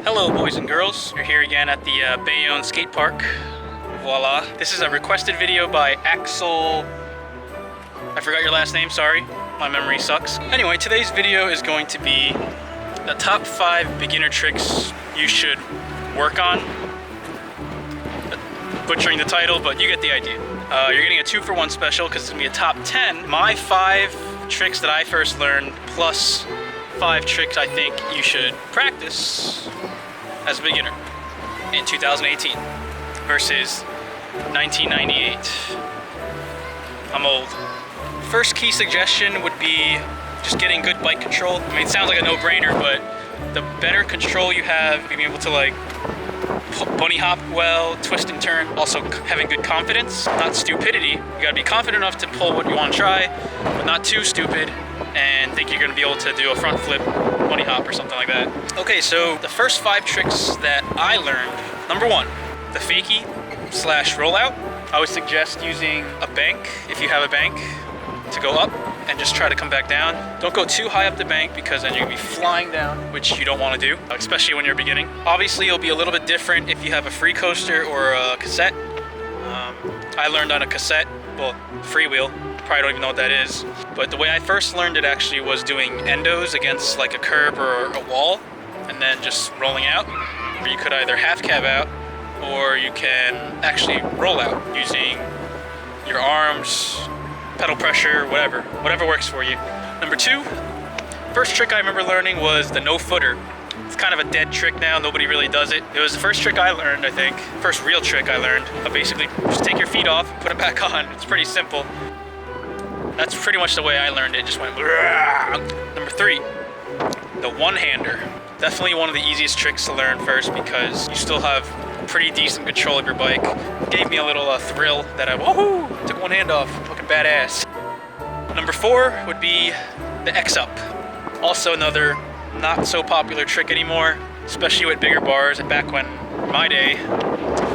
Hello boys and girls, you're here again at the Bayonne skate park. Voila. This is a requested video by Axel, I forgot your last name, sorry. My memory sucks. Anyway, today's video is going to be the top 5 beginner tricks you should work on. Butchering the title, but you get the idea. You're getting a 2-for-1 special because it's gonna be a top 10. My 5 tricks that I first learned, plus 5 tricks I think you should practice as a beginner in 2018 versus 1998. I'm old. First key suggestion would be just getting good bike control. I mean, it sounds like a no-brainer, but the better control you have, being able to like bunny hop well, twist and turn, also having good confidence, not stupidity. You gotta be confident enough to pull what you want to try, but not too stupid and think you're gonna be able to do a front flip, bunny hop or something like that. Okay, so the first 5 tricks that I learned. Number 1, the Fakie / rollout. I would suggest using a bank, if you have a bank, to go up and just try to come back down. Don't go too high up the bank because then you're gonna be flying down, which you don't want to do, especially when you're beginning. Obviously, it'll be a little bit different if you have a free coaster or a cassette. I learned on a cassette, well, freewheel. Probably don't even know what that is. But the way I first learned it actually was doing endos against like a curb or a wall, and then just rolling out. Or you could either half cab out, or you can actually roll out using your arms, pedal pressure, whatever works for you. Number 2, first trick I remember learning was the no footer. It's kind of a dead trick now, nobody really does it. It was the first trick I learned, I think. First real trick I learned. Basically, just take your feet off, put them back on. It's pretty simple. That's pretty much the way I learned it, just went. Number 3, the one-hander. Definitely one of the easiest tricks to learn first because you still have pretty decent control of your bike. It gave me a little thrill that I, woohoo, took one hand off, looking badass. Number 4 would be the X-up. Also another not so popular trick anymore, especially with bigger bars. And back when, my day,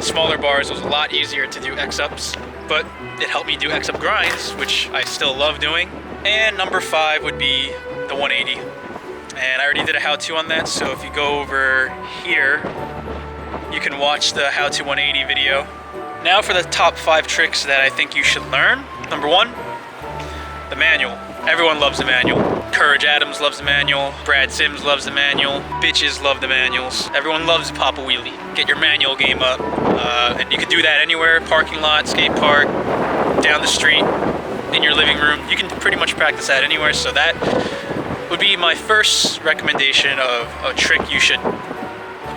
smaller bars, it was a lot easier to do X-ups, but it helped me do X-up grinds, which I still love doing. And number 5 would be the 180. And I already did a how-to on that, so if you go over here, you can watch the how-to 180 video. Now for the top 5 tricks that I think you should learn. Number 1, the manual. Everyone loves the manual. Courage Adams loves the manual. Brad Sims loves the manual. Bitches love the manuals. Everyone loves Papa Wheelie. Get your manual game up. And you can do that anywhere, parking lot, skate park, down the street, in your living room. You can pretty much practice that anywhere, so that would be my first recommendation of a trick you should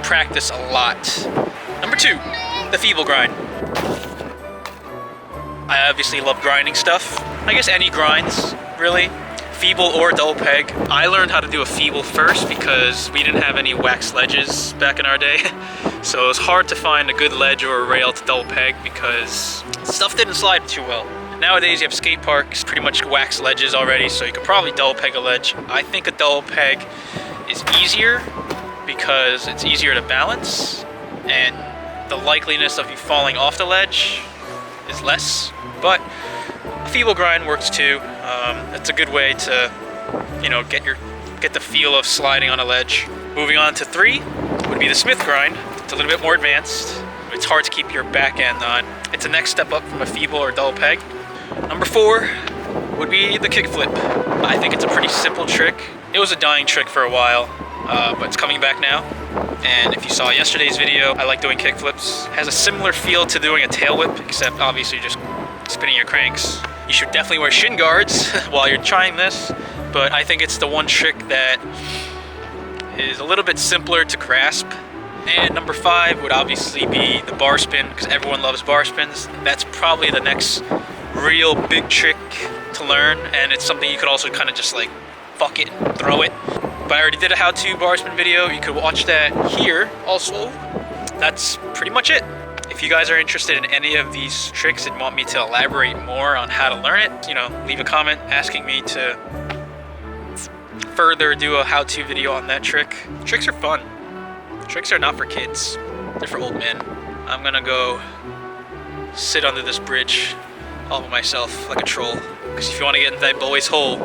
practice a lot. Number 2, the feeble grind. I obviously love grinding stuff. I guess any grinds, really. Feeble or double peg. I learned how to do a feeble first because we didn't have any wax ledges back in our day. So it was hard to find a good ledge or a rail to double peg because stuff didn't slide too well. Nowadays you have skate parks, pretty much wax ledges already, so you could probably double peg a ledge. I think a double peg is easier because it's easier to balance and the likeliness of you falling off the ledge is less. But a feeble grind works too. It's a good way to, you know, get the feel of sliding on a ledge. Moving on to 3 would be the Smith grind. It's a little bit more advanced. It's hard to keep your back end on. It's a next step up from a feeble or double peg. Number 4 would be the kickflip. I think it's a pretty simple trick. It was a dying trick for a while, but it's coming back now. And if you saw yesterday's video, I like doing kickflips. It has a similar feel to doing a tail whip, except obviously just spinning your cranks. You should definitely wear shin guards while you're trying this, but I think it's the one trick that is a little bit simpler to grasp. And number 5 would obviously be the bar spin, because everyone loves bar spins. That's probably the next real big trick to learn, and it's something you could also kind of just like fuck it and throw it. But I already did a how-to bar spin video. You could watch that here also. That's pretty much it. If you guys are interested in any of these tricks and want me to elaborate more on how to learn it, you know, leave a comment asking me to further do a how-to video on that trick. Tricks are fun. Tricks are not for kids. They're for old men. I'm gonna go sit under this bridge all by myself like a troll. Because if you want to get into that boy's hole,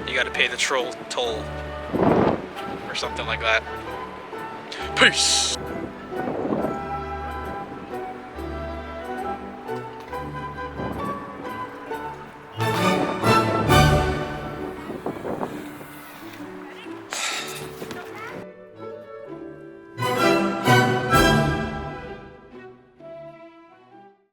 you gotta pay the troll toll. Or something like that. Peace!